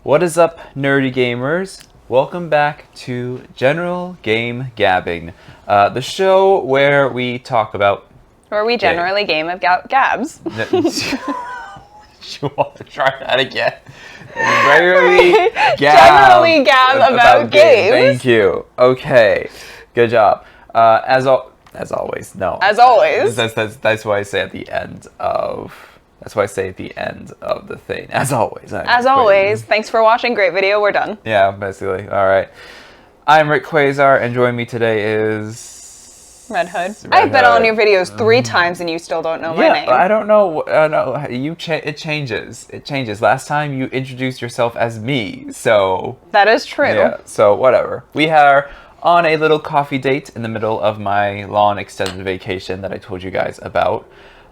What is up, nerdy gamers? Welcome back to General Game Gabbing, the show where we talk about... Where we generally game of gabs. You want to try that again? Generally gab about games. Thank you. Okay, good job. As always, no. As always. That's why I say at the end of... That's why I say at the end of the thing. As always. As always. Thanks for watching. Great video. We're done. Yeah, basically. All right. I'm Rick Quasar, and joining me today is... Red Hood. I've been on your videos 3 times, and you still don't know my name. I don't know. No, it changes. It changes. Last time you introduced yourself as me, so... That is true. Yeah, so whatever. We are on a little coffee date in the middle of my long extended vacation that I told you guys about.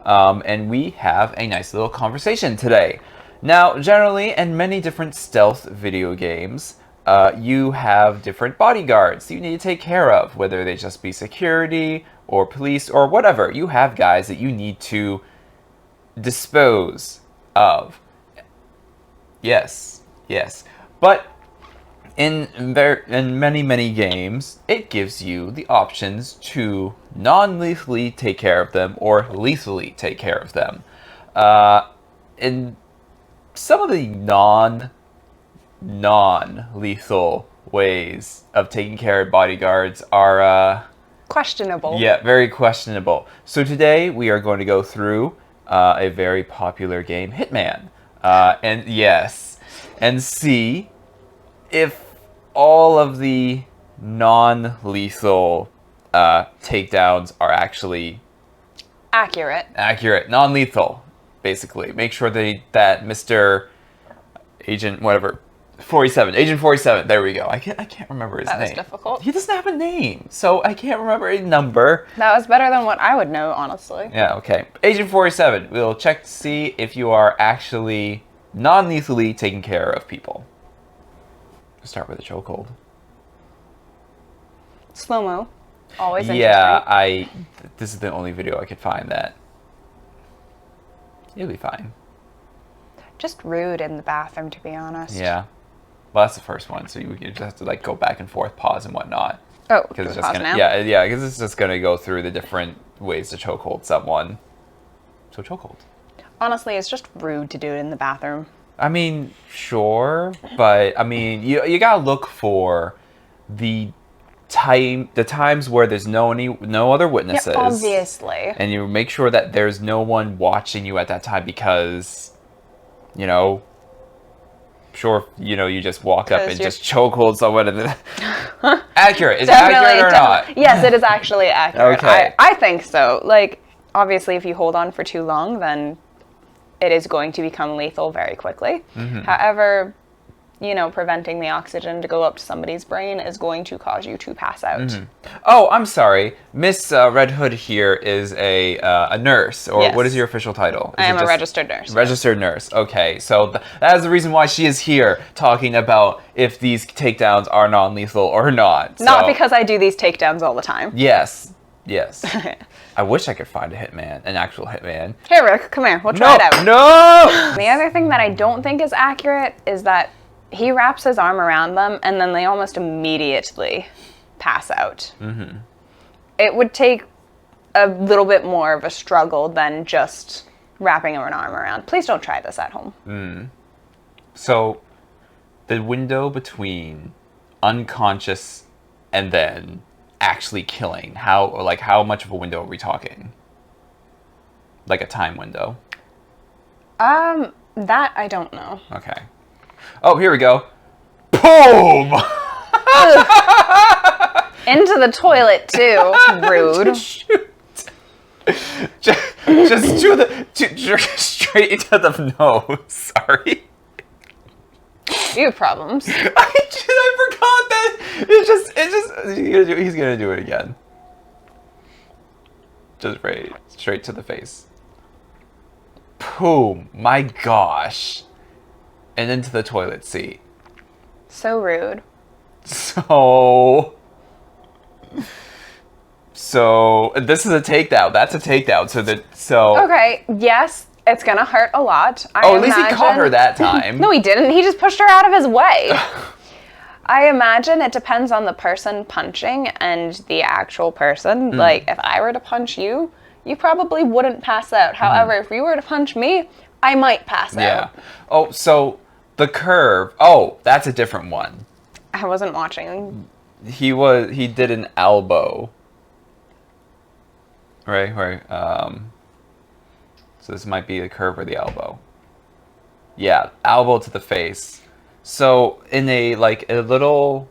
And we have a nice little conversation today. Now, generally, in many different stealth video games, you have different bodyguards you need to take care of, whether they just be security or police or whatever. You have guys that you need to dispose of. Yes. But in many games, it gives you the options to non-lethally take care of them or lethally take care of them. In some of the non-lethal ways of taking care of bodyguards are... questionable. Yeah, very questionable. So today we are going to go through a very popular game, Hitman. And see if all of the non-lethal takedowns are actually accurate, non-lethal, basically. Make sure that Mr. Agent 47, there we go. I can't remember his name. That was difficult. He doesn't have a name, so I can't remember a number. That was better than what I would know, honestly. Yeah, okay. Agent 47, we'll check to see if you are actually non-lethally taking care of people. Start with a chokehold. Slow-mo. Always interesting. Yeah, this is the only video I could find that. It'll be fine. Just rude in the bathroom, to be honest. Yeah. Well, that's the first one, so you just have to like go back and forth, pause and whatnot. Oh, because it's just just pause gonna, now? Yeah, because it's just gonna go through the different ways to chokehold someone. So chokehold. Honestly, it's just rude to do it in the bathroom. I mean, sure, but I mean, you gotta look for the times where there's no other witnesses. Yeah, obviously. And you make sure that there's no one watching you at that time because, sure, you just walk up and just chokehold someone. And accurate. Is it accurate or not? Yes, it is actually accurate. Okay. I think so. Like, obviously, if you hold on for too long, then it is going to become lethal very quickly. Mm-hmm. However, preventing the oxygen to go up to somebody's brain is going to cause you to pass out. Mm-hmm. Oh, I'm sorry. Miss Red Hood here is a nurse, or yes. What is your official title? I am a registered nurse. Registered nurse. Okay, so that is the reason why she is here, talking about if these takedowns are non-lethal or not. Not because I do these takedowns all the time. Yes. I wish I could find a hitman, an actual hitman. Hey, Rick, come here. We'll try it out. No! The other thing that I don't think is accurate is that he wraps his arm around them and then they almost immediately pass out. Mm-hmm. It would take a little bit more of a struggle than just wrapping an arm around. Please don't try this at home. So, the window between unconscious and then actually killing, how much of a window are we talking? Like a time window? That I don't know. Okay. Oh, here we go. Boom! Into the toilet too. Rude. just straight into the nose. Sorry. You have problems. I forgot that. He's gonna do it again. Just straight to the face. Boom! My gosh. And into the toilet seat. So rude. So this is a takedown. That's a takedown. So okay, yes, It's gonna hurt a lot. At least he caught her that time. No, he didn't. He just pushed her out of his way. I imagine it depends on the person punching and the actual person. Like, if I were to punch you, you probably wouldn't pass out. However, if you were to punch me, I might pass out. Yeah. Oh, so the curve. Oh, that's a different one. I wasn't watching. He did an elbow. Right. So this might be the curve or the elbow. Yeah, elbow to the face. So in a little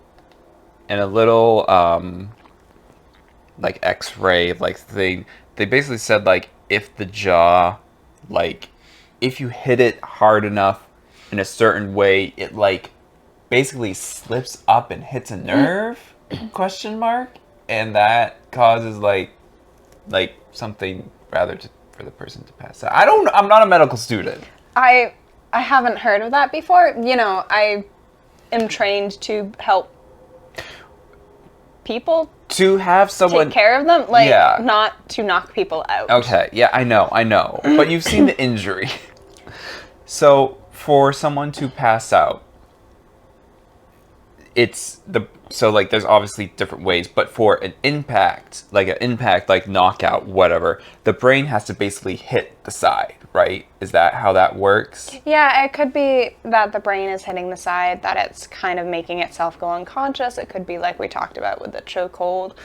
like X-ray like thing, they basically said like if the jaw, like if you hit it hard enough in a certain way, it like basically slips up and hits a nerve question mark, and that causes like something rather for the person to pass out. I'm not a medical student. I haven't heard of that before. You know, I am trained to help people To have someone take care of them, like Yeah. not to knock people out. Okay, yeah, I know. But you've seen the injury. So for someone to pass out, there's obviously different ways, but for an impact, like knockout, whatever, the brain has to basically hit the side, right? Is that how that works? Yeah, it could be that the brain is hitting the side, that it's kind of making itself go unconscious. It could be like we talked about with the chokehold,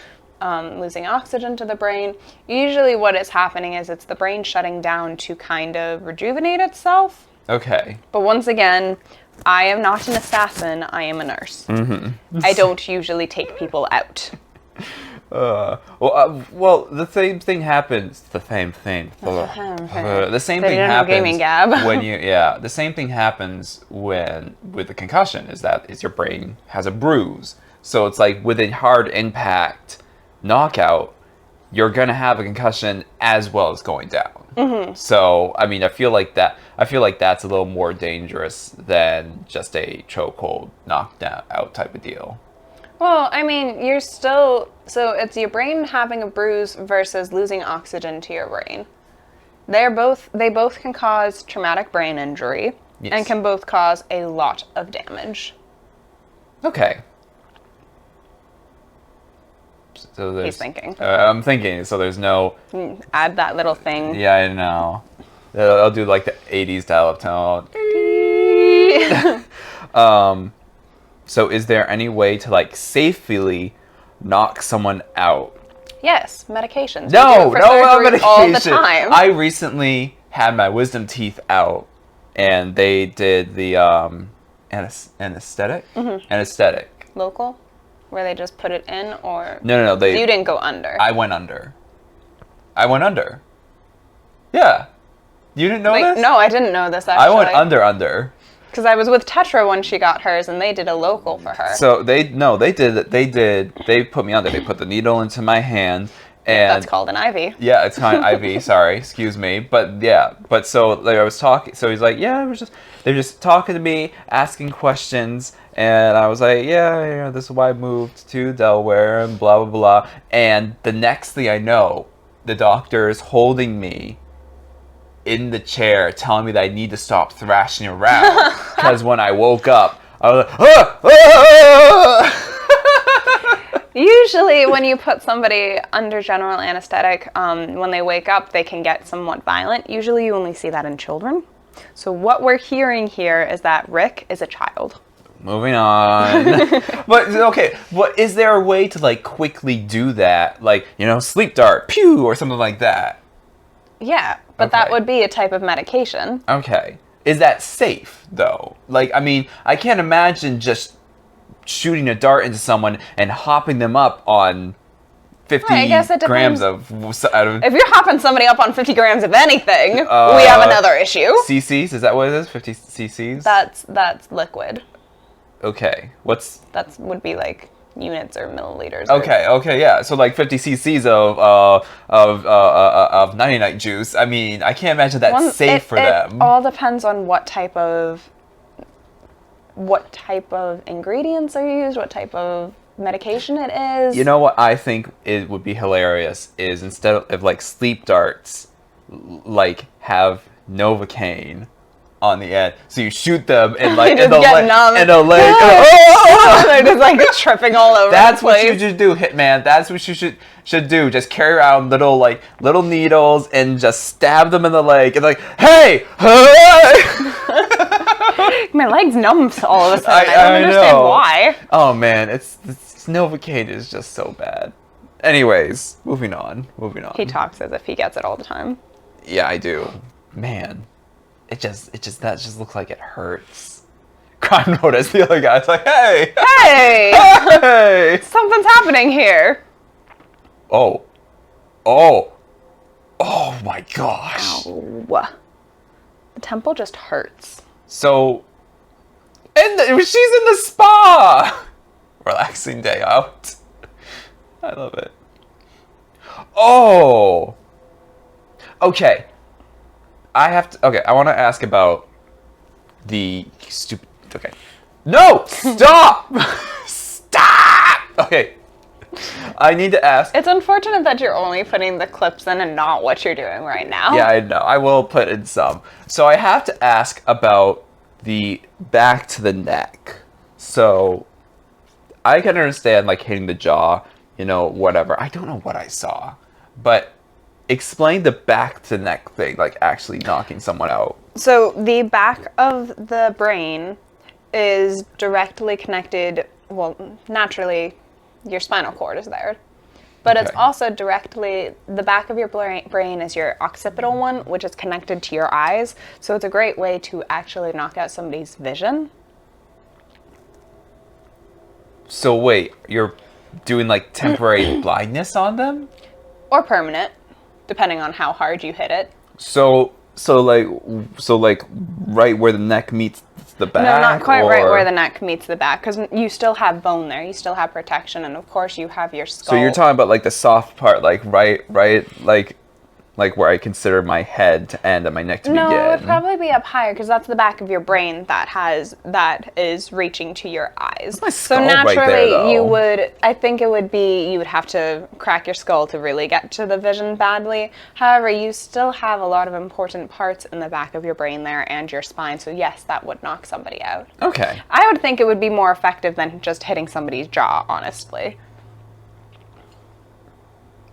losing oxygen to the brain. Usually what is happening is it's the brain shutting down to kind of rejuvenate itself. Okay. But once again, I am not an assassin, I am a nurse. I don't usually take people out. Well, the same thing happens. The same thing. The same thing happens gaming gab. The same thing happens with the concussion. Is your brain has a bruise. So it's like with a hard impact knockout, you're gonna have a concussion as well as going down. So I mean, I feel like that's a little more dangerous than just a chokehold, knockdown out type of deal. Well, I mean, so it's your brain having a bruise versus losing oxygen to your brain. They both can cause traumatic brain injury and can both cause a lot of damage. Okay. So He's thinking. I'm thinking. So there's no. Add that little thing. Yeah, I know. I'll do like the 80s dial-up tone. So is there any way to like safely knock someone out? Yes, medications. No, medication. All the time. I recently had my wisdom teeth out, and they did the anesthetic. Anesthetic. Local, where they just put it in, or No. you didn't go under. I went under. Yeah. You didn't know this? No, I didn't know this actually. I went under. Because I was with Tetra when she got hers, and they did a local for her. So they put me under. They put the needle into my hand, and That's called an IV. Yeah, it's kind of IV. Sorry, excuse me. But so like I was talking. So he's like, yeah, they're just talking to me, asking questions, and I was like, yeah, this is why I moved to Delaware and blah blah blah. And the next thing I know, the doctor is holding me in the chair, telling me that I need to stop thrashing around because when I woke up, I was like, Usually, when you put somebody under general anesthetic, when they wake up, they can get somewhat violent. Usually, you only see that in children. So what we're hearing here is that Rick is a child. Moving on. But okay, is there a way to like quickly do that, like sleep dart, pew, or something like that? Yeah, but that would be a type of medication. Okay. Is that safe, though? Like, I mean, I can't imagine just shooting a dart into someone and hopping them up on 50 grams of... If you're hopping somebody up on 50 grams of anything, we have another issue. cc's? Is that what it is? 50 cc's? That's liquid. Okay. That would be like units or milliliters. Okay, yeah. So like 50 cc's of night juice. I mean, I can't imagine that's safe for them. It all depends on what type of ingredients are used, what type of medication it is. You know what I think it would be hilarious is instead of like sleep darts, like have Novocaine on the end. So you shoot them and They like just get numb. in the leg. They're just like tripping all over. That's the what place. you should do, Hitman. That's what you should do. Just carry around little needles and just stab them in the leg and like, hey! My leg's numb all of a sudden. I don't understand know. why. Oh man, it's Novocaine is just so bad. Anyways, moving on. He talks as if he gets it all the time. Yeah, I do. Man, that just looks like it hurts. Crime notice. The other guy's like, hey, Hey! hey. Something's happening here. Oh my gosh. Ow. The temple just hurts. So, she's in the spa. Relaxing day out. I love it. Oh. Okay. I want to ask about the stupid. Okay. No! Stop! Stop! Okay. I need to ask. It's unfortunate that you're only putting the clips in and not what you're doing right now. Yeah, I know. I will put in some. So I have to ask about the back to the neck. So I can understand like hitting the jaw, whatever. I don't know what I saw, but explain the back to neck thing, like actually knocking someone out. So the back of the brain is directly connected, well, naturally, your spinal cord is there. But it's Okay. also directly, the back of your brain is your occipital one, which is connected to your eyes. So it's a great way to actually knock out somebody's vision. So wait, you're doing like temporary blindness on them? Or permanent, depending on how hard you hit it. So like right where the neck meets the back? No, not quite right or- where the neck meets the back, because you still have bone there. You still have protection, and of course you have your skull. So you're talking about like the soft part, like right, like where I consider my head to end and my neck to begin. No, it would probably be up higher, because that's the back of your brain that is reaching to your eyes. My So skull right naturally, there, though. I think it would be, you would have to crack your skull to really get to the vision badly. However, you still have a lot of important parts in the back of your brain there and your spine, so yes, that would knock somebody out. Okay. I would think it would be more effective than just hitting somebody's jaw, honestly.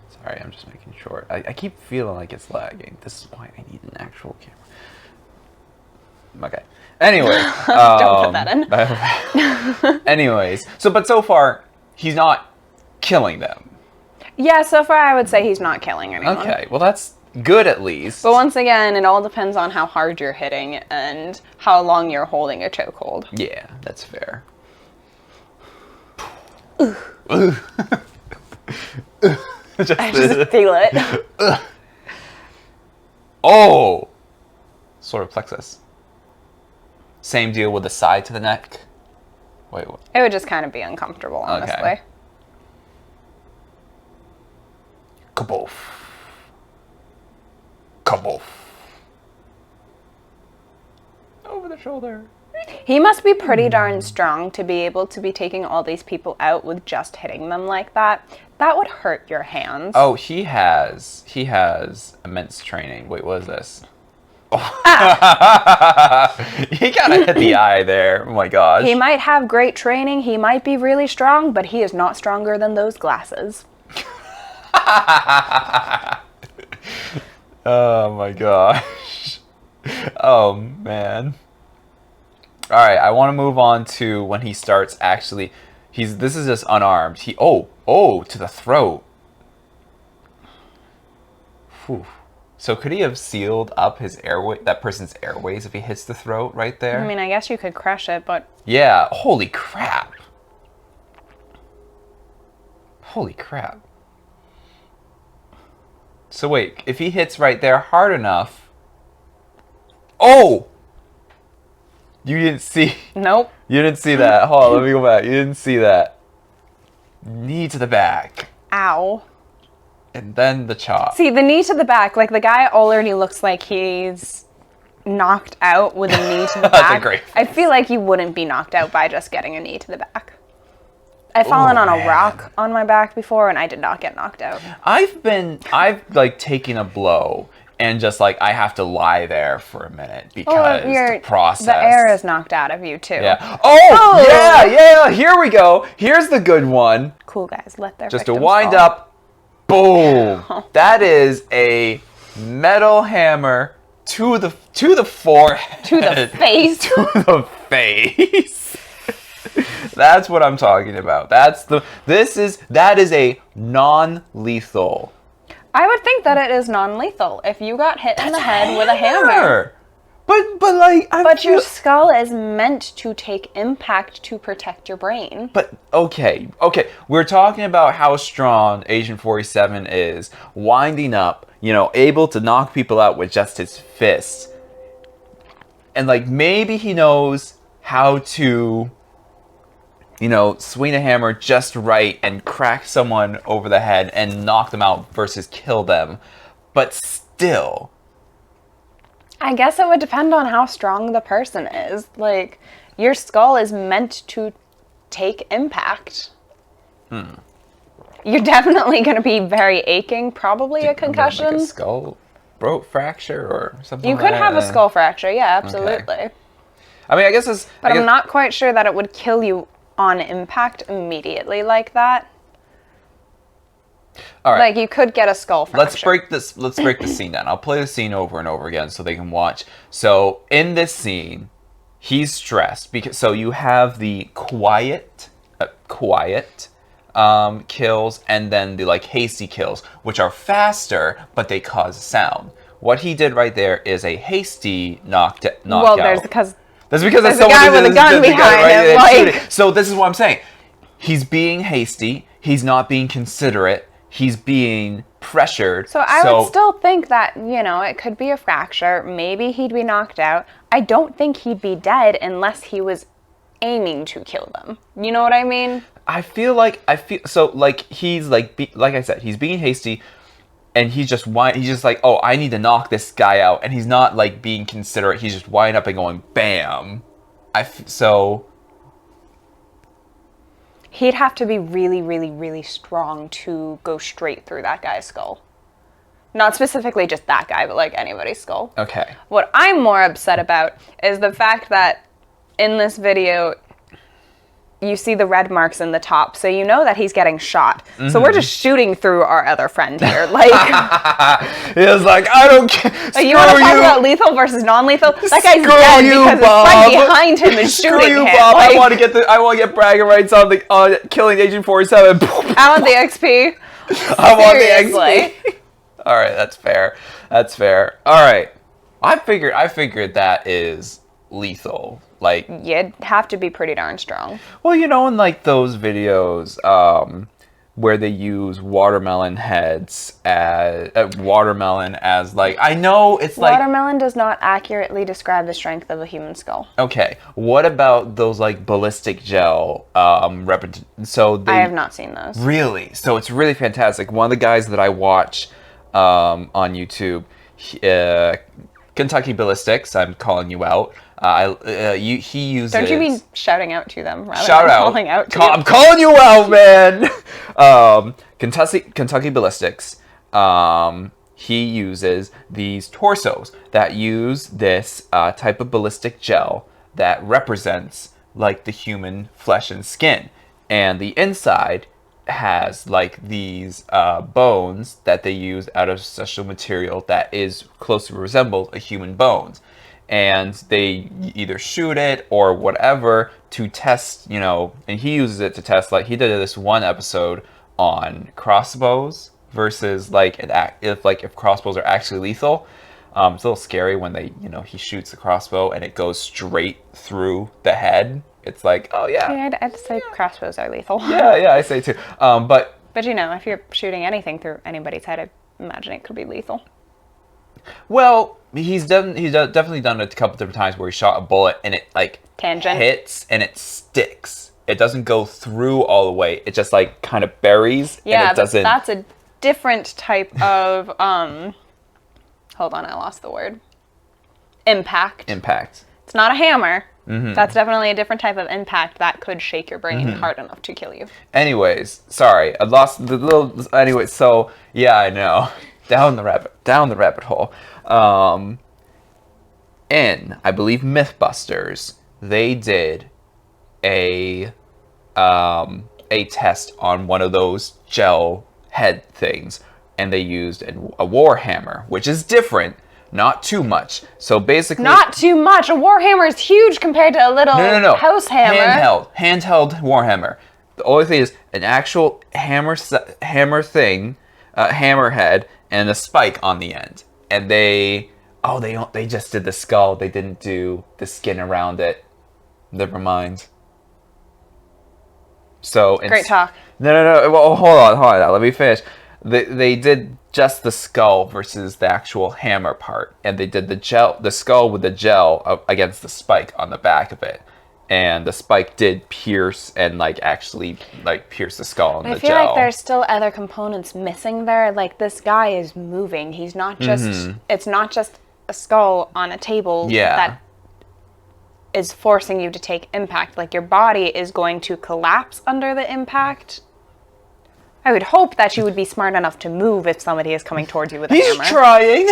Sorry, I'm just making sure. I keep feeling like it's lagging. This is why I need an actual camera. Okay. Anyway. Don't put that in. Anyways. But so far, he's not killing them. Yeah, so far I would say he's not killing anyone. Okay. Well, that's good at least. But once again, it all depends on how hard you're hitting and how long you're holding a chokehold. Yeah, that's fair. I just feel it. Oh! Solar plexus. Same deal with the side to the neck. Wait, what? It would just kind of be uncomfortable, honestly. Okay. Kaboof. Kaboof. Over the shoulder. He must be pretty darn strong to be able to be taking all these people out with just hitting them like that. That would hurt your hands. Oh, he has immense training. Wait, what is this? Oh. He kind of hit the eye there. Oh my gosh. He might have great training, he might be really strong, but he is not stronger than those glasses. Oh my gosh. Oh man. All right, I want to move on to when he starts actually. This is just unarmed. To the throat. Whew. So could he have sealed up his airway, that person's airways, if he hits the throat right there? I mean, I guess you could crush it, but Yeah. Holy crap. Holy crap. So wait, if he hits right there hard enough. Oh! You didn't see. nope. You didn't see that. Hold on, let me go back. You didn't see that. Knee to the back. Ow. And then the chop. See, the knee to the back, like the guy already looks like he's knocked out with a knee to the That's a back. great I feel like you wouldn't be knocked out by just getting a knee to the back. I've fallen on man. a rock on my back before and I did not get knocked out. I've like taken a blow and just like I have to lie there for a minute because the process. The air is knocked out of you too. Yeah. Oh, yeah. Here we go. Here's the good one. Cool guys, let their Just a victims wind fall. up. Boom. That is a metal hammer to the forehead. To the face. To the face. That's what I'm talking about. That is a non-lethal. I would think that it is non-lethal. If you got hit in the head with a hammer. But your skull is meant to take impact to protect your brain. But okay. We're talking about how strong Agent 47 is, winding up, able to knock people out with just his fists. And like maybe he knows how to, swing a hammer just right and crack someone over the head and knock them out versus kill them. But still, I guess it would depend on how strong the person is. Like, your skull is meant to take impact. You're definitely going to be very aching, probably a concussion. Like a skull fracture or something. You could have a skull fracture, yeah, absolutely. Okay. I mean, I guess it's... But I'm not quite sure that it would kill you on impact immediately like that. All right. Like, you could get a skull fracture. Let's break the scene down. I'll play the scene over and over again so they can watch. So in this scene, he's stressed so you have the quiet kills and then the like hasty kills, which are faster but they cause a sound. What he did right there is a hasty knockout. Well, that's because there's a guy with a gun behind him. So this is what I'm saying. He's being hasty. He's not being considerate. He's being pressured. So I would still think that, it could be a fracture. Maybe he'd be knocked out. I don't think he'd be dead unless he was aiming to kill them. You know what I mean? He's like I said, he's being hasty and he's just like, oh, I need to knock this guy out. And he's not like being considerate. He's just winding up and going, bam. He'd have to be really, really, really strong to go straight through that guy's skull. Not specifically just that guy, but like anybody's skull. Okay. What I'm more upset about is the fact that in this video, you see the red marks in the top, so you know that he's getting shot. Mm-hmm. So we're just shooting through our other friend here. Like, he was like, I don't care. You want to talk about lethal versus non-lethal? That guy's dead because his friend behind him is shooting him. Bob. Like, I want to get bragging rights on killing Agent 47. I want the XP. I want the XP. All right, that's fair. All right, I figured that is lethal. Like, you'd have to be pretty darn strong. Well, in like those videos where they use watermelon heads as like, I know it's like watermelon does not accurately describe the strength of a human skull. Okay, what about those like ballistic gel I have not seen those. Really? So it's really fantastic. One of the guys that I watch on YouTube, Kentucky Ballistics, I'm calling you out. He uses. Don't you mean shouting out to them rather than calling out to you? I'm calling you out, man. Kentucky Ballistics. He uses these torsos that use this type of ballistic gel that represents like the human flesh and skin, and the inside has like these bones that they use out of special material that is closely resembles a human bones. And they either shoot it or whatever to test, and he uses it to test, like he did this one episode on crossbows versus like if crossbows are actually lethal. It's a little scary when he shoots the crossbow and it goes straight through the head. It's like, oh yeah. I'd say crossbows are lethal. Yeah, I say too. But if you're shooting anything through anybody's head, I imagine it could be lethal. Well, he's definitely done it a couple different times where he shot a bullet and it like tangent hits and it sticks. It doesn't go through all the way. It just like kind of buries. Yeah, and it doesn't. That's a different type of hold on, I lost the word. Impact. It's not a hammer. Mm-hmm. That's definitely a different type of impact that could shake your brain hard enough to kill you. Anyways, sorry, I lost the little. Anyway, so yeah, I know. down the rabbit hole. In, I believe, Mythbusters, they did a test on one of those gel head things, and they used a war hammer, which is different, not too much. So basically, not too much. A warhammer is huge compared to a little house hammer. Handheld warhammer. The only thing is an actual hammer thing, hammerhead, and a spike on the end. And they just did the skull. They didn't do the skin around it. Never mind. So Great talk. No. Well, hold on. Let me finish. They did just the skull versus the actual hammer part, and they did the skull with the gel against the spike on the back of it, and the spike did pierce and actually pierce the skull in the gel. I feel like there's still other components missing there. Like, this guy is moving. He's not just. It's not just a skull on a table that is forcing you to take impact. Like, your body is going to collapse under the impact. I would hope that you would be smart enough to move if somebody is coming towards you with a hammer. He's trying.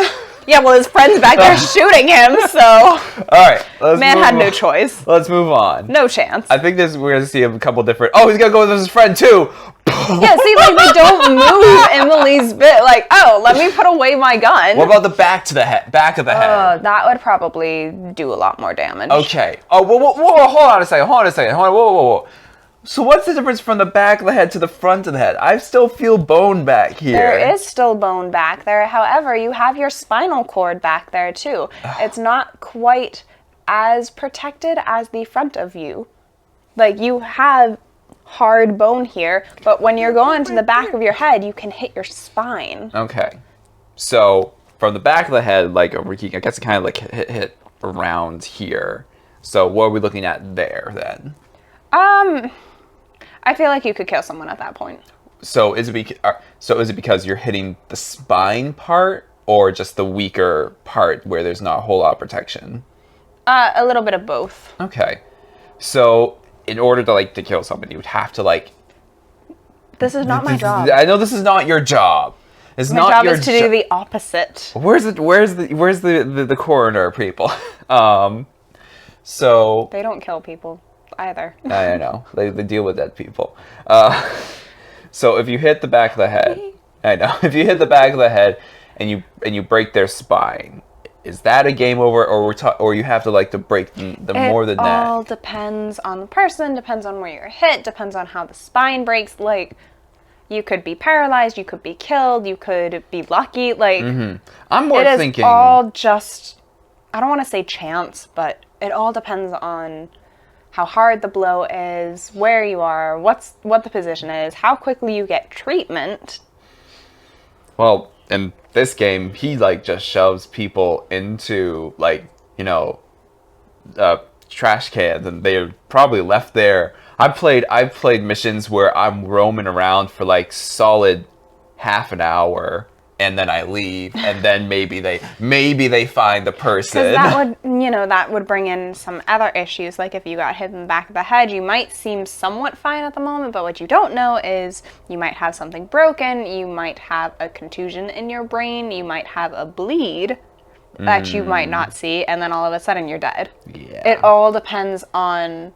Yeah, well, his friend's back there shooting him, so... All right, Man had no choice. Let's move on. No chance. I think we're going to see a couple different... Oh, he's going to go with his friend, too. Yeah, see, they don't move Emily's bit. Like, oh, let me put away my gun. What about the back of the head? That would probably do a lot more damage. Okay. Oh, whoa, hold on a second. Whoa. So what's the difference from the back of the head to the front of the head? I still feel bone back here. There is still bone back there. However, you have your spinal cord back there, too. It's not quite as protected as the front of you. Like, you have hard bone here, but when you're going to the back of your head, you can hit your spine. Okay. So from the back of the head, I guess it kind of hit around here. So what are we looking at there then? I feel like you could kill someone at that point. So is it because you're hitting the spine part, or just the weaker part where there's not a whole lot of protection? A little bit of both. Okay. So in order to kill somebody, you would have to This is not my job. I know this is not your job. It's my not job your is to do the opposite. Where's the coroner people? So they don't kill people either. I know. They deal with dead people. So if you hit the back of the head, I know. If you hit the back of the head and you break their spine, is that a game over, or you have to break the more than that? It all depends on the person, depends on where you're hit, depends on how the spine breaks. You could be paralyzed, you could be killed, you could be lucky. I'm more thinking. It is all just, I don't want to say chance, but it all depends on how hard the blow is, where you are, what the position is, how quickly you get treatment. Well, in this game, he just shoves people into trash cans, and they're probably left there. I've played missions where I'm roaming around for solid half an hour, and then I leave, and then maybe they find the person. Because that would bring in some other issues. Like, if you got hit in the back of the head, you might seem somewhat fine at the moment, but what you don't know is you might have something broken, you might have a contusion in your brain, you might have a bleed that you might not see, and then all of a sudden you're dead. Yeah. It all depends on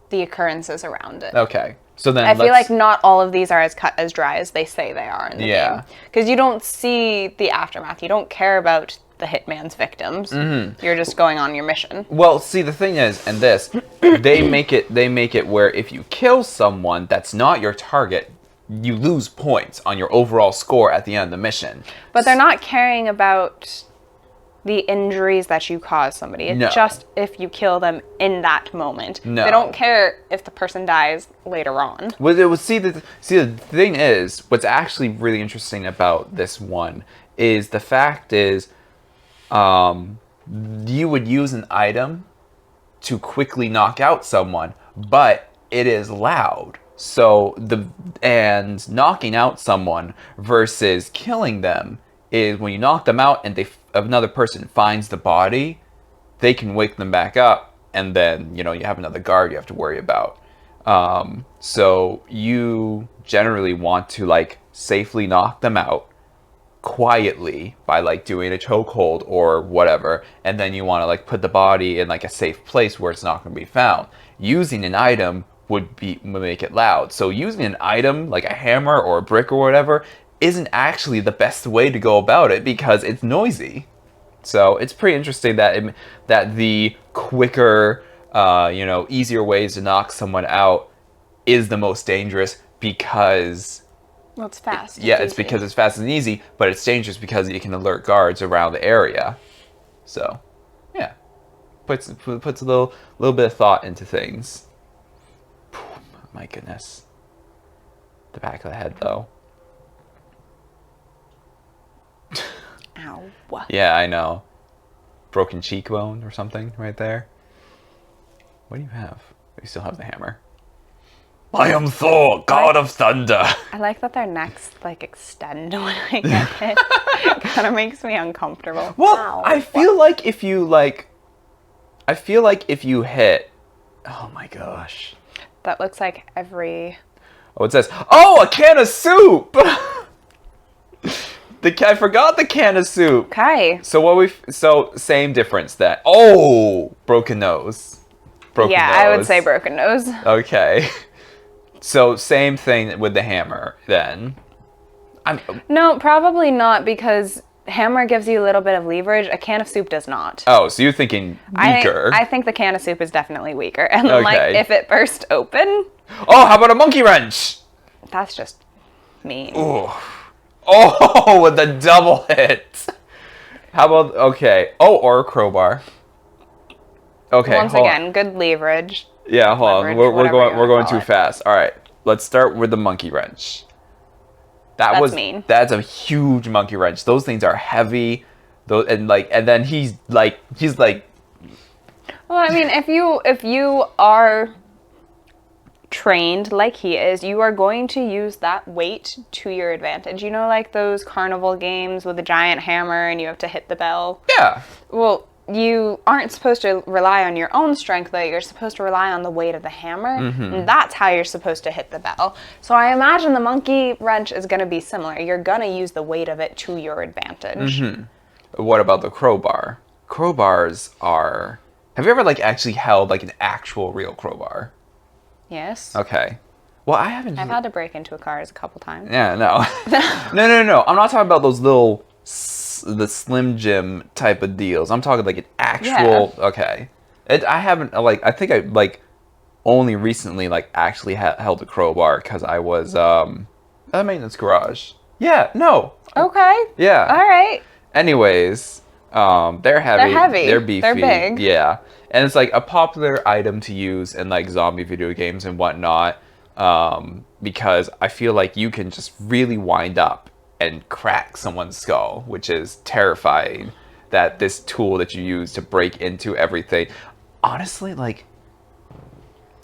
the occurrences around it. Okay. So then I feel like not all of these are as cut as dry as they say they are in the game. Because you don't see the aftermath. You don't care about the hitman's victims. You're just going on your mission. Well, see, the thing is, in this, they make it where if you kill someone that's not your target, you lose points on your overall score at the end of the mission. But they're not caring about the injuries that you cause somebody. It's just if you kill them in that moment. No. They don't care if the person dies later on. Well, see, the thing is, what's actually really interesting about this one is the fact is, you would use an item to quickly knock out someone, but it is loud. So and knocking out someone versus killing them is when you knock them out and another person finds the body, they can wake them back up, and then you have another guard you have to worry about. So you generally want to safely knock them out, quietly by like doing a chokehold or whatever, and then you want to like put the body in like a safe place where it's not going to be found. Using an item would make it loud. So using an item like a hammer or a brick or whatever isn't actually the best way to go about it because it's noisy. So it's pretty interesting that the quicker, easier ways to knock someone out is the most dangerous because. Well, it's fast. It's because it's fast and easy, but it's dangerous because it can alert guards around the area. So, yeah, puts a little bit of thought into things. My goodness, the back of the head though. Ow. Yeah, I know. Broken cheekbone or something right there. What do you have? You still have the hammer. I am Thor, god of thunder. I like that their necks like extend when I get hit. It kind of makes me uncomfortable. Well, Ow. I feel like if you hit, oh my gosh. That looks like every. Oh, it says, oh, a can of soup. I forgot the can of soup. Okay. So same difference that. Broken nose. I would say broken nose. Okay. So same thing with the hammer then. No, probably not because hammer gives you a little bit of leverage. A can of soup does not. Oh, so you're thinking weaker. I think the can of soup is definitely weaker. And Okay. like if it burst open. Oh, how about a monkey wrench? That's just mean. Oh, with the double hit. How about or a crowbar. Okay. Once again, good leverage. Yeah, hold on. We're going too it. fast. All right, let's start with the monkey wrench. That's mean. That's a huge monkey wrench. Those things are heavy. And then he's like. Well, I mean, if you are trained like he is, you are going to use that weight to your advantage. You know, like those carnival games with a giant hammer and you have to hit the bell? Yeah. Well, you aren't supposed to rely on your own strength, though. You're supposed to rely on the weight of the hammer, and that's how you're supposed to hit the bell. So I imagine the monkey wrench is going to be similar. You're going to use the weight of it to your advantage. What about the crowbar? Crowbars are... Have you ever actually held an actual real crowbar? Yes. Okay. Well, I haven't... I've had to break into a cars a couple times. Yeah, no. No. I'm not talking about those little... the Slim Jim type of deals. I'm talking an actual. Yeah. Okay. I haven't I think I only recently actually held a crowbar because I was at a maintenance garage. Yeah. No. Okay. Yeah. All right. Anyways, they're heavy. They're heavy. They're beefy. They're big. Yeah. And it's a popular item to use in zombie video games and whatnot, because I feel like you can just really wind up and crack someone's skull, which is terrifying. That this tool that you use to break into everything, honestly, a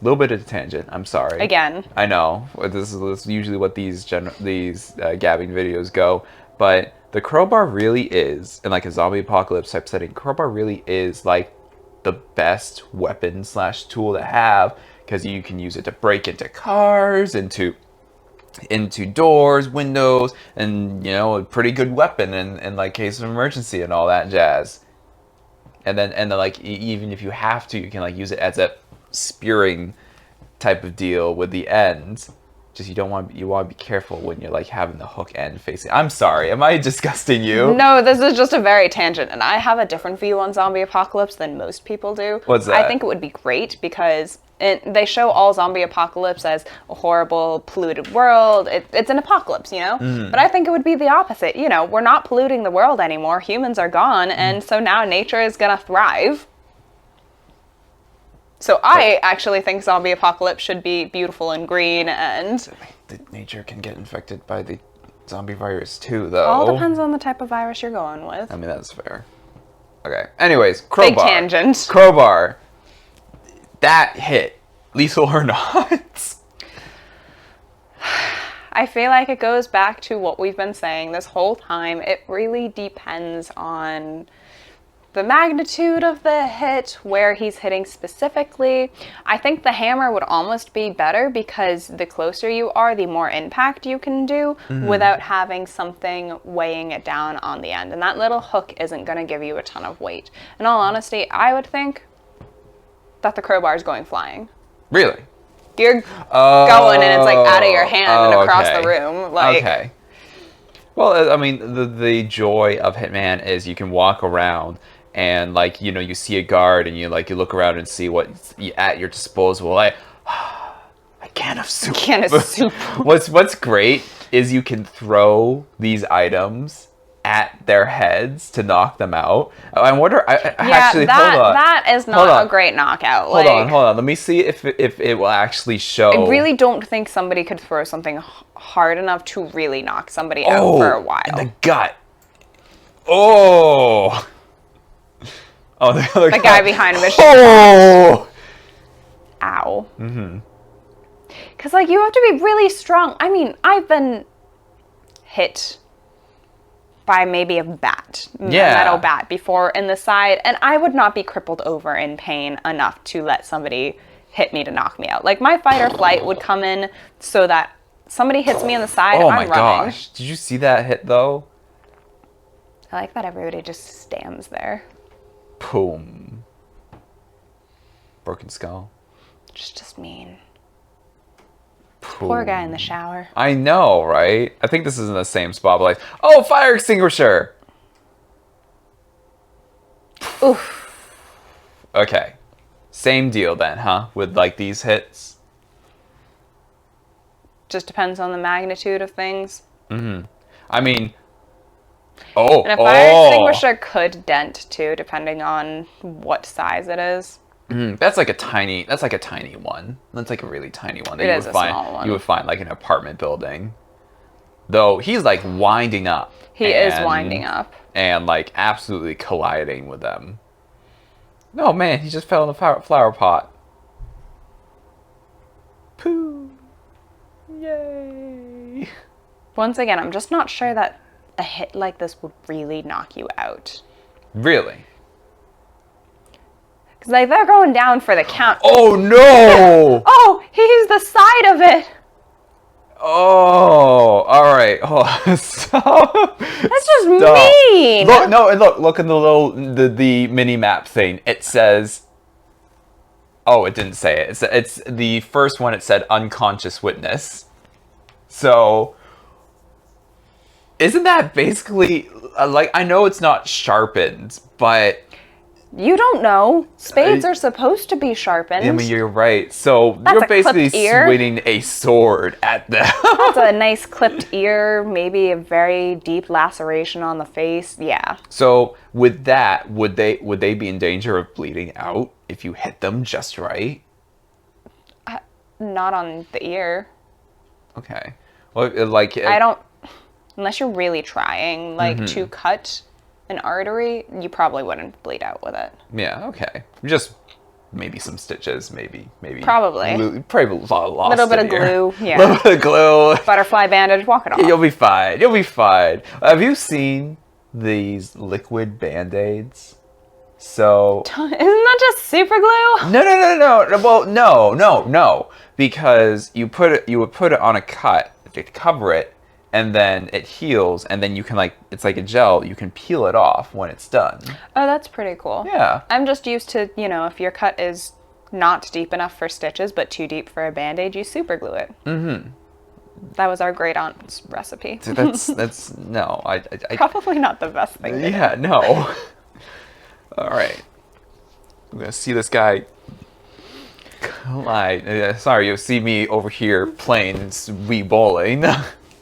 little bit of a tangent. I'm sorry. Again. I know this is usually what these gabbing videos go, but the crowbar really is in a zombie apocalypse type setting. Crowbar really is the best weapon / tool to have because you can use it to break into cars, into doors, windows, and a pretty good weapon in case of emergency and all that jazz. And then even if you have to, you can use it as a spearing type of deal with the end. Just you want to be careful when you're having the hook end facing. I'm sorry, am I disgusting you? No, this is just a very tangent, and I have a different view on zombie apocalypse than most people do. What's that? I think it would be great because they show all zombie apocalypse as a horrible, polluted world. It's an apocalypse, But I think it would be the opposite. We're not polluting the world anymore. Humans are gone, and so now nature is gonna thrive. So I actually think zombie apocalypse should be beautiful and green and... The nature can get infected by the zombie virus too, though. All depends on the type of virus you're going with. I mean, that's fair. Okay. Anyways, crowbar. Big tangent. Crowbar. That hit. Lethal or not? I feel like it goes back to what we've been saying this whole time. It really depends on the magnitude of the hit, where he's hitting specifically. I think the hammer would almost be better because the closer you are, the more impact you can do without having something weighing it down on the end. And that little hook isn't going to give you a ton of weight. In all honesty, I would think that the crowbar is going flying. Really? You're going and it's like out of your hand and across the room. Like, okay. Well, I mean, the joy of Hitman is you can walk around and, like, you know, you see a guard and you look around and see what's at your disposal. Like, a can of soup. Can of soup. What's great is you can throw these items at their heads to knock them out. I wonder. Actually, hold on. That is not a great knockout. Hold on. Let me see if it will actually show. I really don't think somebody could throw something hard enough to really knock somebody out for a while. In the gut. Oh. Oh, the guy behind him is. Oh. Ow. Because, like, you have to be really strong. I mean, I've been hit by maybe a bat, metal bat before in the side, and I would not be crippled over in pain enough to let somebody hit me to knock me out. Like, my fight or flight would come in so that somebody hits me in the side, I'm running. Oh my gosh. Did you see that hit, though? I like that everybody just stands there. Boom. Broken skull. Just mean. Poor guy in the shower. I know, right? I think this is in the same spot, but like, oh, fire extinguisher! Oof. Okay. Same deal then, huh? With, like, these hits? Just depends on the magnitude of things. I mean... Oh, and a fire extinguisher could dent, too, depending on what size it is. That's like a tiny one. That's like a really tiny one. It is a small one. You would find like an apartment building. Though he's like winding up. He is winding up. And like absolutely colliding with them. No, man, he just fell in the flower pot. Pooh. Yay. Once again, I'm just not sure that a hit like this would really knock you out. Really? Like, they're going down for the count. Oh, no! Oh, he used the side of it. Oh, all right. Oh, stop. That's just mean. Look in the mini map thing. It says, oh, it didn't say it. It's the first one. It said unconscious witness. So, isn't that basically, like, I know it's not sharpened, but... You don't know. Spades are supposed to be sharpened. I mean, you're right. So you're basically swinging a sword at them. That's a nice clipped ear, maybe a very deep laceration on the face. Yeah. So with that, would they be in danger of bleeding out if you hit them just right? Not on the ear. Okay. Well, like I don't. Unless you're really trying, like to cut an artery, you probably wouldn't bleed out with it. Yeah, okay. Just maybe some stitches, maybe. Probably. Probably a little bit of glue, yeah. A little bit of glue. Butterfly bandage, walk it off. You'll be fine. Have you seen these liquid Band-Aids? So... Isn't that just super glue? No. Well, no. Because you would put it on a cut to cover it, and then it heals, and then you can, like, it's like a gel, you can peel it off when it's done. Oh, that's pretty cool. Yeah. I'm just used to, if your cut is not deep enough for stitches, but too deep for a Band-Aid, you super glue it. That was our great aunt's recipe. No, I probably not the best thing. Yeah, no. All right. I'm going to see this guy collide. Sorry, you'll see me over here playing Wii bowling.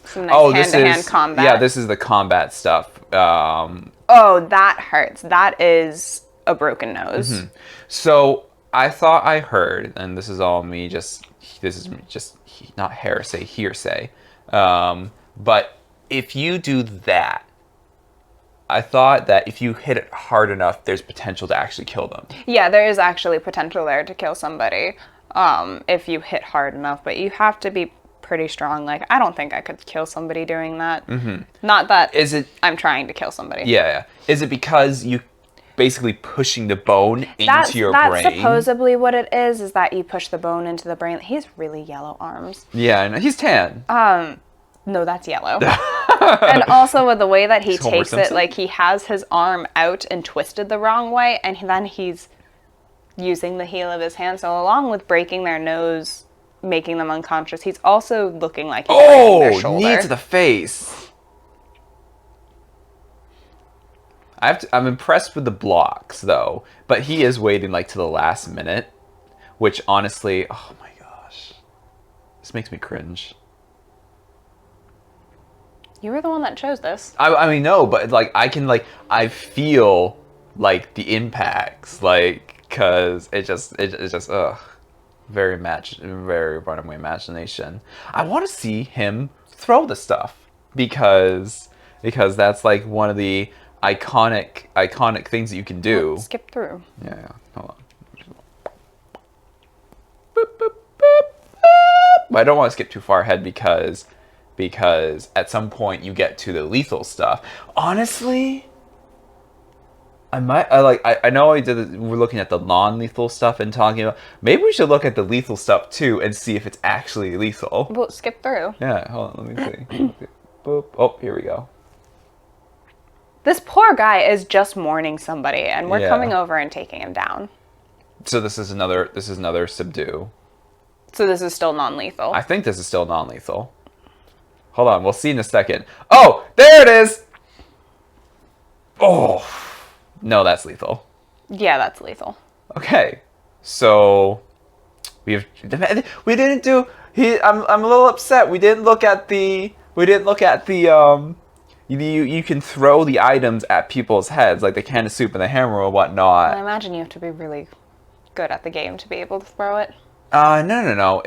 Some nice hand-to-hand combat. Yeah, this is the combat stuff. Oh, that hurts. That is a broken nose. So I thought I heard, and this is all me, this is just not hearsay. But if you do that, I thought that if you hit it hard enough, there's potential to actually kill them. Yeah, there is actually potential there to kill somebody if you hit hard enough, but you have to be pretty strong. Like, I don't think I could kill somebody doing that. Not that I'm trying to kill somebody. Yeah. Is it because basically pushing the bone into your that's brain. supposedly what it is that you push the bone into the brain. He has really yellow arms. Yeah, and he's tan. No, that's yellow. And also with the way that he Homer takes Simpson? it, like he has his arm out and twisted the wrong way, and then he's using the heel of his hand. So along with breaking their nose, making them unconscious, he's also looking like he's breaking their shoulder. Knee to the face. I'm impressed with the blocks though, but he is waiting like to the last minute, which honestly, oh my gosh, this makes me cringe. You were the one that chose this. I mean, no, but like I feel like the impacts, like, cause it just very runaway imagination. I want to see him throw the stuff because that's like one of the iconic things that you can do. Skip through. Yeah, hold on. Boop, boop, boop, boop. But I don't want to skip too far ahead because at some point you get to the lethal stuff. Honestly, I know we're looking at the non-lethal stuff and talking about, maybe we should look at the lethal stuff too and see if it's actually lethal. Well, skip through. Yeah, hold on, let me see. Boop. Oh, here we go. This poor guy is just mourning somebody, and we're Yeah. coming over and taking him down. So this is another subdue. So this is still non-lethal. I think this is still non-lethal. Hold on, we'll see in a second. Oh, there it is! Oh, no, that's lethal. Yeah, that's lethal. Okay, so we didn't do. I'm a little upset. We didn't look at the. You can throw the items at people's heads, like the can of soup and the hammer or whatnot. I imagine you have to be really good at the game to be able to throw it. No.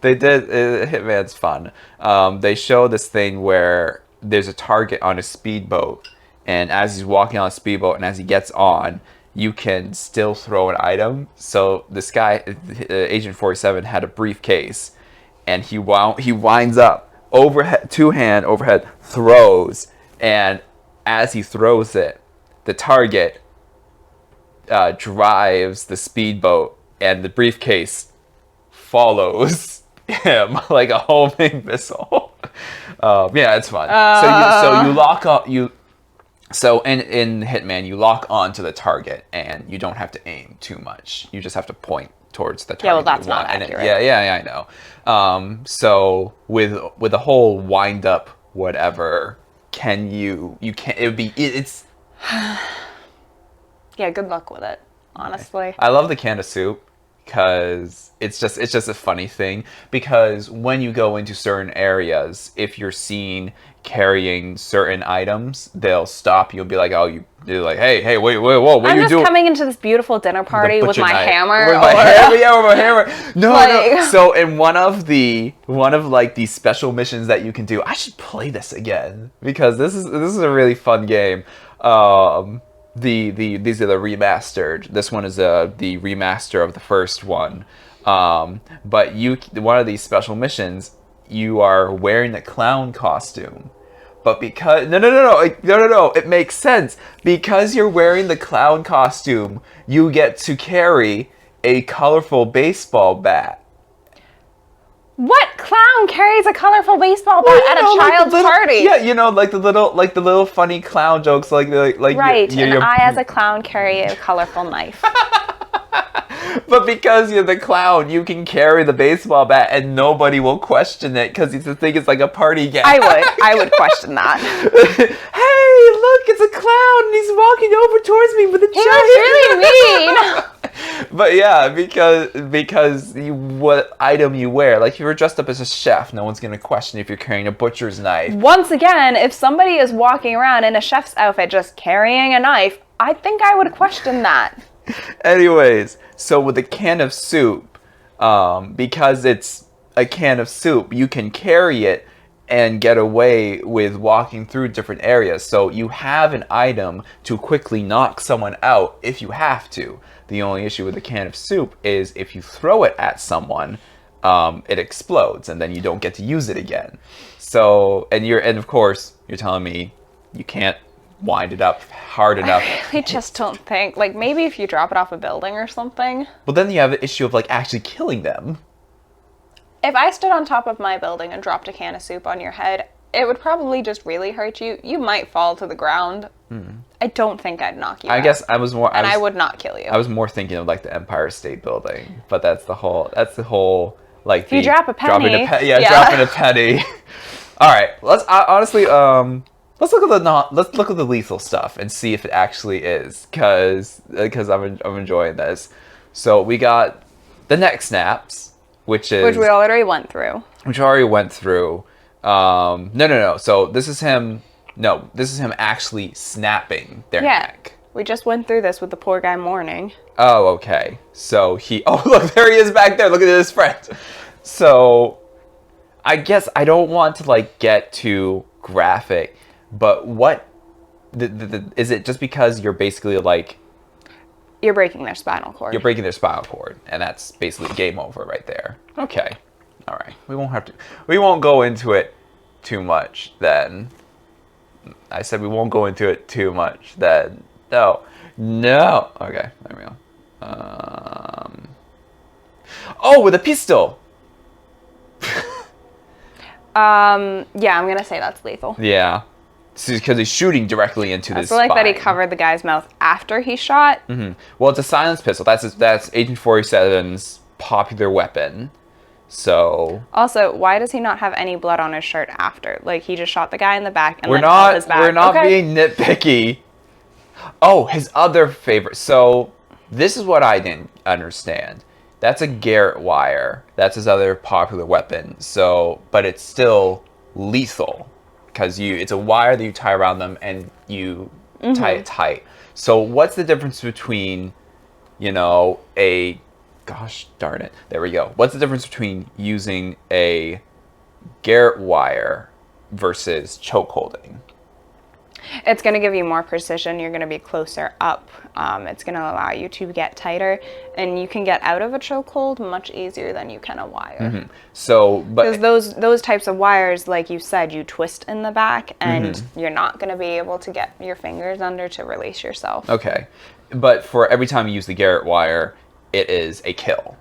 They did. Hitman's fun. They show this thing where there's a target on a speedboat, and as he's walking on a speedboat, and as he gets on, you can still throw an item. So this guy, Agent 47, had a briefcase, and he winds up overhead, two-hand overhead, throws, and as he throws it, the target drives the speedboat, and the briefcase follows him like a homing missile. Yeah, it's fun. So you lock on So in Hitman, you lock on to the target, and you don't have to aim too much. You just have to point towards the target. Yeah, well, that's not accurate. Yeah, I know. So with the whole wind up whatever, it's. Yeah, good luck with it, honestly. I love the can of soup because it's just a funny thing, because when you go into certain areas, if you're seen carrying certain items, they'll stop you and be like, you're like, hey, wait, whoa, what are you doing? I'm just coming into this beautiful dinner party with my hammer. With my hammer. No. So in one of the special missions that you can do, I should play this again because this is a really fun game. These are the remastered. This one is the remaster of the first one. But one of these special missions, you are wearing a clown costume. But because no, it makes sense. Because you're wearing the clown costume, you get to carry a colorful baseball bat. What clown carries a colorful baseball bat at a child's party? Yeah, like the little funny clown jokes, like right. And I, as a clown, carry a colorful knife. But because you're the clown, you can carry the baseball bat, and nobody will question it because the thing is like a party game. I would question that. Hey, look, it's a clown, and he's walking over towards me with a giant. He was really mean. But yeah, because what item you wear, like if you're dressed up as a chef, no one's gonna question if you're carrying a butcher's knife. Once again, if somebody is walking around in a chef's outfit just carrying a knife, I think I would question that. Anyways, so with a can of soup, because it's a can of soup, you can carry it and get away with walking through different areas. So you have an item to quickly knock someone out if you have to. The only issue with a can of soup is if you throw it at someone, it explodes and then you don't get to use it again. So, and of course, you're telling me you can't wind it up hard enough. I really just don't think. Like, maybe if you drop it off a building or something. But then you have the issue of like actually killing them. If I stood on top of my building and dropped a can of soup on your head, it would probably just really hurt you. You might fall to the ground. I don't think I'd knock you out. I guess I was more... I would not kill you. I was more thinking of like the Empire State Building. But that's the whole... like if you drop a penny... dropping a penny. All right. Let's honestly... let's look at the lethal stuff and see if it actually is. Because I'm enjoying this. So we got the neck snaps, which we already went through. No. So this is him actually snapping their neck. We just went through this with the poor guy mourning. Oh, okay. So oh, look, there he is back there. Look at his friend. So I guess I don't want to like get too graphic, but what is it just because you're basically like... You're breaking their spinal cord. You're breaking their spinal cord, and that's basically game over right there. Okay. All right. We won't go into it too much then. I said we won't go into it too much then. No. Okay, there we go. Oh, with a pistol. Yeah, I'm gonna say that's lethal. Yeah. Because he's shooting directly into this spine. I like that he covered the guy's mouth after he shot. Well, it's a silenced pistol. That's Agent 47's popular weapon. So... Also, why does he not have any blood on his shirt after? Like, he just shot the guy in the back and then held his back. We're not being nitpicky. Oh, his other favorite. So, this is what I didn't understand. That's a Garrett wire. That's his other popular weapon. So, but it's still lethal. Because it's a wire that you tie around them and you tie it tight. So, what's the difference between, gosh darn it. There we go. What's the difference between using a Garrett wire versus choke holding? It's going to give you more precision. You're going to be closer up. It's going to allow you to get tighter, and you can get out of a chokehold much easier than you can a wire. So, but because those types of wires, like you said, you twist in the back, and you're not going to be able to get your fingers under to release yourself. Okay, but for every time you use the Garrett wire, it is a kill.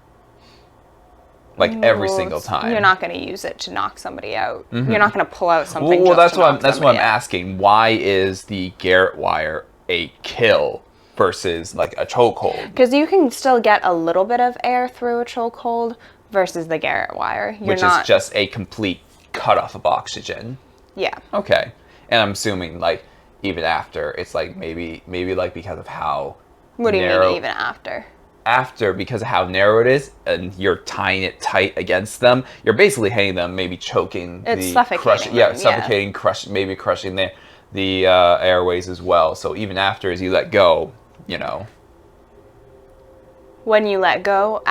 Like every single time. You're not going to use it to knock somebody out. You're not going to pull out something. Well, that's what I'm asking. Why is the Garrett wire a kill versus like a chokehold? Because you can still get a little bit of air through a chokehold versus the Garrett wire. Which is just a complete cutoff of oxygen. Yeah. Okay. And I'm assuming like even after it's like maybe like because of how What do you mean even after? Because of how narrow it is, and you're tying it tight against them, you're basically hitting them, maybe choking. It's suffocating. Suffocating, maybe crushing the airways as well. So even after, as you let go, When you let go,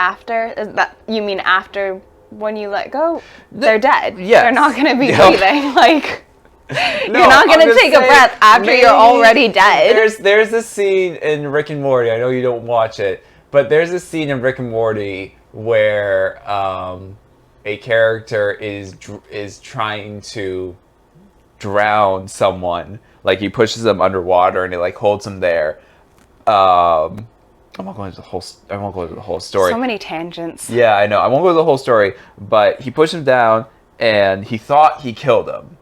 you mean after when you let go, they're dead. Yes. They're not going to be breathing. Like, you're not going to take a breath after you're already dead. There's this scene in Rick and Morty. I know you don't watch it. But there's a scene in Rick and Morty where a character is trying to drown someone. Like he pushes them underwater and he like holds them there. I'm not going into the whole story. So many tangents. Yeah, I know. I won't go into the whole story. But he pushed him down and he thought he killed him.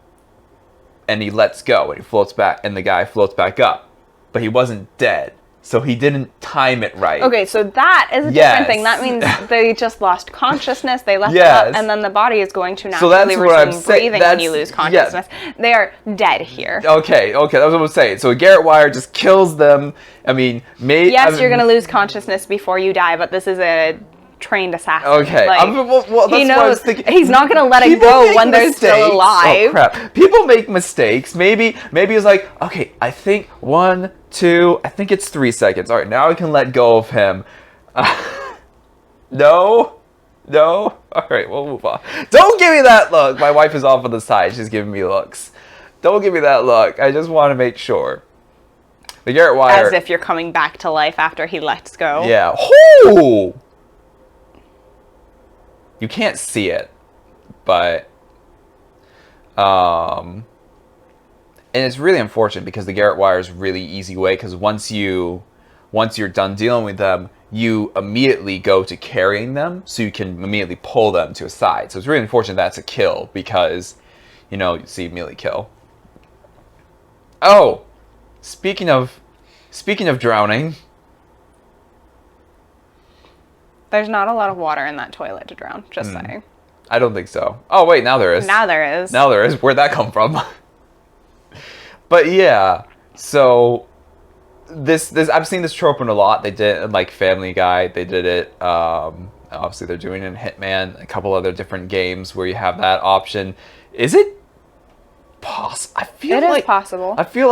And he lets go and he floats back and the guy floats back up. But he wasn't dead. So he didn't time it right. Okay, so that is a different thing. That means they just lost consconsciousness, they left it up, and then the body is going to naturally resume breathing when you lose consciousness. They are dead here. Okay, that's what I'm saying. So a Garrett wire just kills them. I mean, you're going to lose consciousness before you die, but this is a trained assassin. Okay. Like, that's he knows he's not going to let it go when they're still alive. Oh, crap. People make mistakes. Maybe it's like, okay, I think 1, 2, I think it's 3 seconds. All right, now I can let go of him. No. All right, we'll move on. Don't give me that look. My wife is off on the side. She's giving me looks. Don't give me that look. I just want to make sure. The Garrett wire. As if you're coming back to life after he lets go. Yeah. Ooh! You can't see it, but And it's really unfortunate because the Garrett wire is a really easy way, because once you're done dealing with them, you immediately go to carrying them, so you can immediately pull them to a side. So it's really unfortunate that's a kill, because, you know, you see immediately kill. Oh, speaking of drowning. There's not a lot of water in that toilet to drown, just saying. I don't think so. Oh wait, now there is. Now there is. Now there is. Where'd that come from? But yeah, so this I've seen this trope in a lot. They did it in, like, Family Guy. They did it. Obviously, they're doing it in Hitman. A couple other different games where you have that option. Is it possible? I feel It like is possible. I feel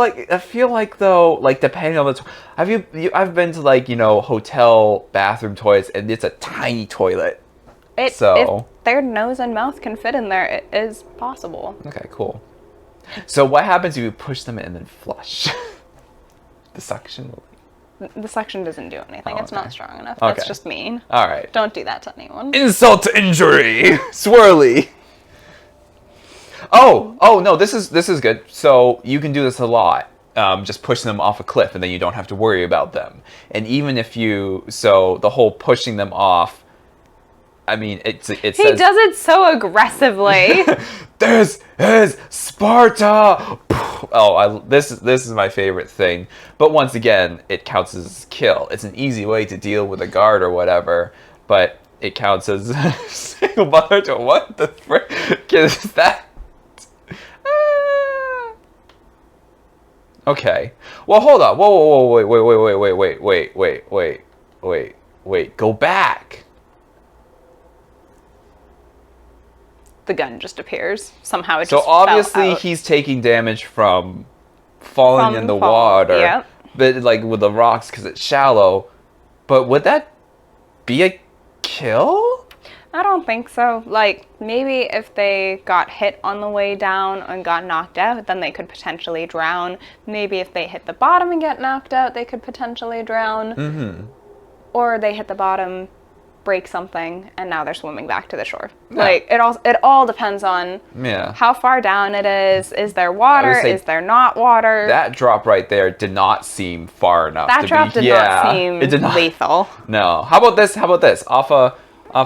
like though, like, depending on the I've been to, like, you know, hotel bathroom toilets, and it's a tiny toilet. If their nose and mouth can fit in there, it is possible. Okay, cool. So what happens if you push them in and then flush? The suction will... The suction doesn't do anything. Oh, It's not okay. strong enough. Okay. That's just mean. All right. Don't do that to anyone. Insult to injury. Swirly. Oh no, this is good. So you can do this a lot. Just push them off a cliff, and then you don't have to worry about them. And even if so the whole pushing them off, I mean, it says... He does it so aggressively. This is Sparta. This is my favorite thing. But once again, it counts as a kill. It's an easy way to deal with a guard or whatever, but it counts as single mother to what the frick is that? Okay. Well, hold on. Whoa, wait. Go back. The gun just appears. Somehow it So just obviously fell out. he's taking damage from falling in the water, yep. but, like, with the rocks because it's shallow. But would that be a kill? I don't think so. Like, maybe if they got hit on the way down and got knocked out, then they could potentially drown. Maybe if they hit the bottom and get knocked out, they could potentially drown. Mm-hmm. Or they hit the bottom, break something, and now they're swimming back to the shore. Yeah. Like, it all depends on how far down it is. Is there water? Is there not water? That drop right there did not seem far enough. That drop did not seem lethal. No. How about this? Off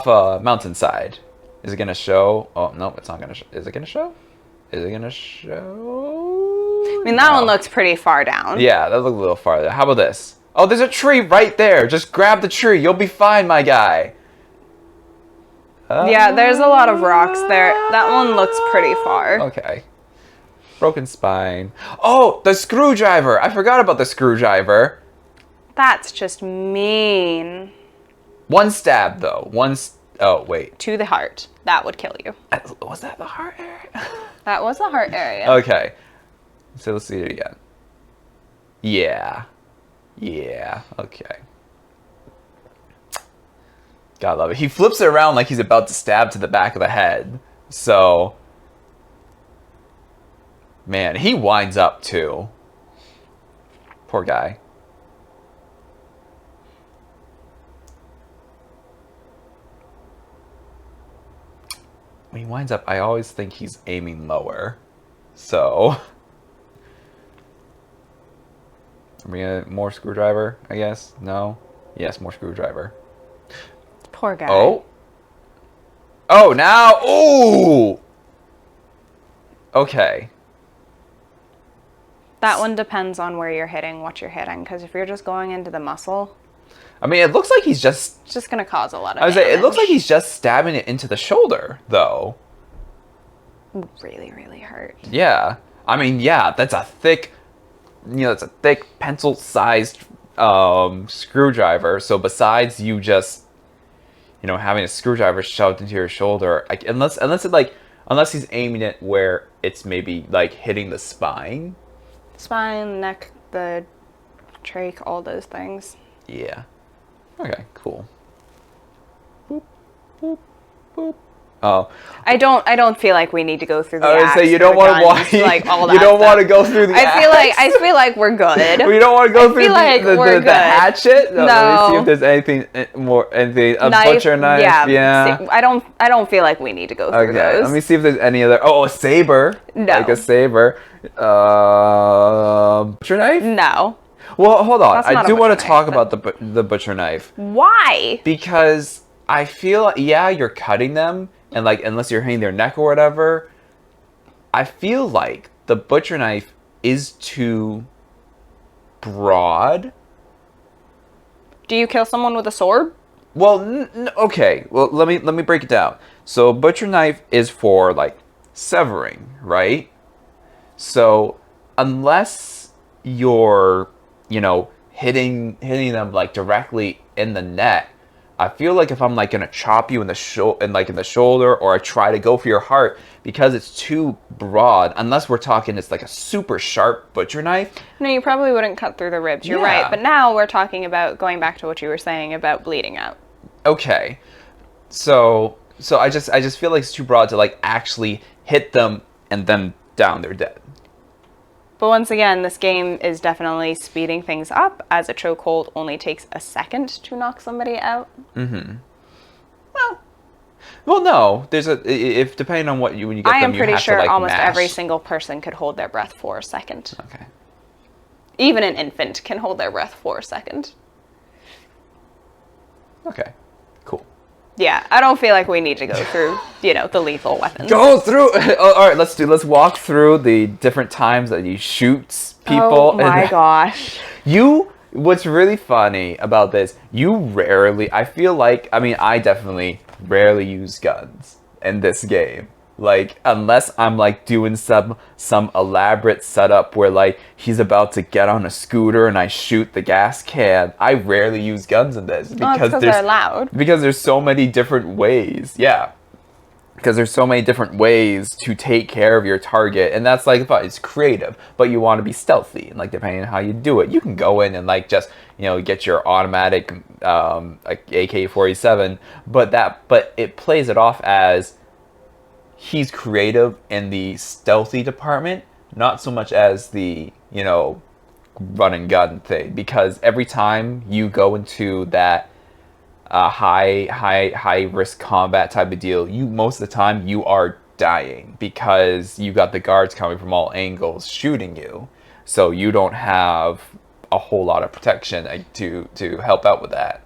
a mountainside. Is it gonna show? Oh no, it's not gonna. Is it gonna show? Is it gonna show? I mean, that one looks pretty far down. Yeah, that looks a little farther. How about this? Oh, there's a tree right there. Just grab the tree. You'll be fine, my guy. Yeah, there's a lot of rocks there. That one looks pretty far. Okay. Broken spine. Oh, the screwdriver. I forgot about the screwdriver. That's just mean. One stab, though. Oh, wait. To the heart. That would kill you. Was that the heart area? That was the heart area. Okay. So let's see it again. Yeah. Yeah. Okay. God love it. He flips it around like he's about to stab to the back of the head. So, man, he winds up too. Poor guy. When he winds up, I always think he's aiming lower. So, are we gonna more screwdriver, I guess? No? Yes, more screwdriver. Poor guy. Oh. Oh, now. Ooh. Okay. That one depends on where you're hitting, what you're hitting. Because if you're just going into the muscle, I mean, it looks like he's just... it's just going to cause a lot of I was saying, it looks damage. like he's just stabbing it into the shoulder, though. Really, really hurt. Yeah. I mean, yeah, that's a thick... that's a thick pencil-sized screwdriver. So besides you just... having a screwdriver shoved into your shoulder, unless he's aiming it where it's maybe like hitting the spine. Spine, neck, the trach, all those things. Yeah. Okay, cool. Boop, boop, boop. Oh. I don't feel like we need to go through the I would acts, say you don't want to guns, like all that. You don't want to stuff. go through the I feel like we're good. We don't want to go through feel like we're the good. hatchet. No. Let me see if there's anything more. Anything a butcher knife. Yeah. See, I don't feel like we need to go through Okay. those. Let me see if there's any other. Oh, a saber. No. Like a saber. Butcher knife. No. Well, hold on. That's I not a do want butcher to talk knife, about the butcher knife Why? because I feel you're cutting them and like unless you're hitting their neck or whatever. I feel like the butcher knife is too broad. Do you kill someone with a sword? Well, okay. Well, let me break it down. So, a butcher knife is for like severing, right? So, unless you're, hitting them like directly in the neck, I feel like if I'm like gonna chop you in the shoulder, or I try to go for your heart, because it's too broad. Unless we're talking, it's like a super sharp butcher knife. No, you probably wouldn't cut through the ribs. You're Yeah. right. But now we're talking about going back to what you were saying about bleeding out. Okay, so I just feel like it's too broad to like actually hit them and then down they're dead. But once again, this game is definitely speeding things up, as a chokehold only takes a second to knock somebody out. Mm-hmm. Well, no. There's if depending on when you get I them, am you pretty have sure to, like, almost mash. every single person could hold their breath for a second. Okay. Even an infant can hold their breath for a second. Okay. Cool. Yeah, I don't feel like we need to go through, the lethal weapons. Go through. All right, let's walk through the different times that you shoot people. Oh my gosh. What's really funny about this, you rarely, I feel like, I definitely rarely use guns in this game. Like, unless I'm like doing some elaborate setup where like he's about to get on a scooter and I shoot the gas can, I rarely use guns in this because they're loud. Because there's so many different ways. Yeah. Because there's so many different ways to take care of your target, and that's like it's creative, but you want to be stealthy, and like depending on how you do it, you can go in and like just get your automatic like AK-47, but it plays it off as he's creative in the stealthy department, not so much as the run and gun thing, because every time you go into that high risk combat type of deal, most of the time you are dying because you got the guards coming from all angles shooting you, so you don't have a whole lot of protection to help out with that.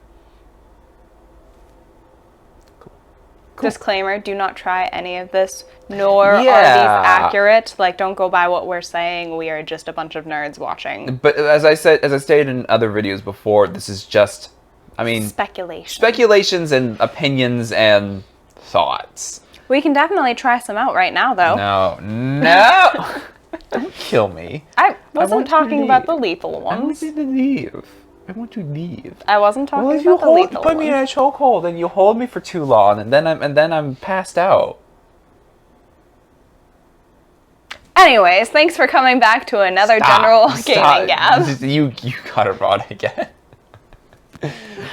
Cool. Disclaimer, do not try any of this, nor are these accurate. Like, don't go by what we're saying. We are just a bunch of nerds watching. But as I stated in other videos before, this is just speculations and opinions and thoughts. We can definitely try some out right now, though. No. Don't kill me. I wasn't talking about the lethal I want ones. you to leave. I want to leave. I wasn't talking Well, about the lethal put me in a ones. chokehold and you hold me for too long, and then I'm passed out. Anyways, thanks for coming back to another general gaming gab. You got it wrong again.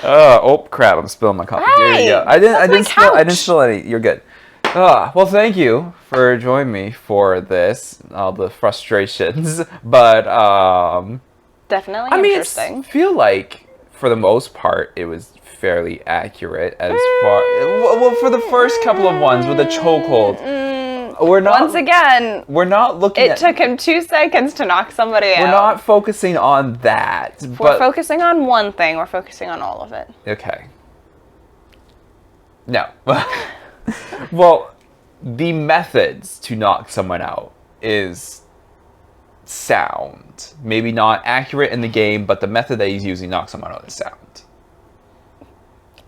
Oh crap! I'm spilling my coffee. Hey, Here you go. I didn't spill any. You're good. Well, thank you for joining me for this. All the frustrations, but Definitely I interesting. feel like for the most part it was fairly accurate as far. Well, for the first couple of ones with the chokehold. Once again, we're not looking it took him 2 seconds to knock somebody out. We're not focusing on that. We're focusing on one thing. We're focusing on all of it. Okay. No. Well, the methods to knock someone out is sound. Maybe not accurate in the game, but the method that he's using to knock someone out is sound.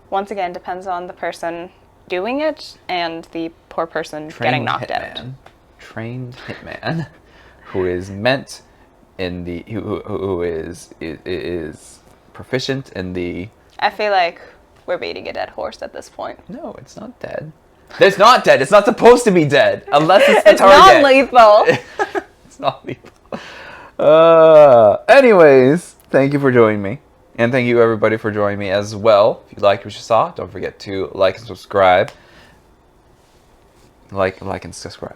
Once again, depends on the person doing it and the poor person getting knocked out. Trained hitman, who is meant in the who is proficient in the. I feel like we're beating a dead horse at this point. No, it's not dead. It's not dead. It's not supposed to be dead unless it's the target. It's non-lethal. It's not lethal. Anyways, thank you for joining me. And thank you everybody for joining me as well. If you liked what you saw, don't forget to like and subscribe. like, and subscribe.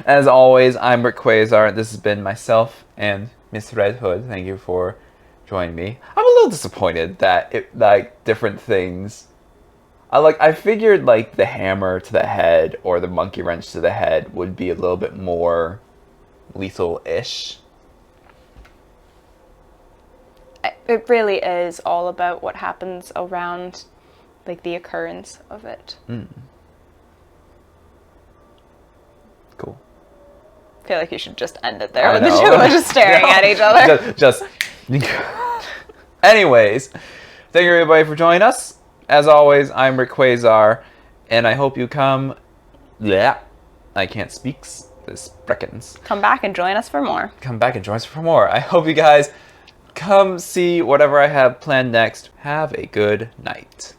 As always, I'm Rick Quasar. This has been myself and Miss Red Hood. Thank you for joining me. I'm a little disappointed that different things. I figured like the hammer to the head or the monkey wrench to the head would be a little bit more lethal-ish. It really is all about what happens around, like, the occurrence of it. Cool. I feel like you should just end it there with the two of us just staring at each other. Just. Anyways, thank you everybody for joining us. As always, I'm Rick Quasar, and I hope you come. Yeah, I can't speak. This Breckens. Come back and join us for more. Come back and join us for more. I hope you guys come see whatever I have planned next. Have a good night.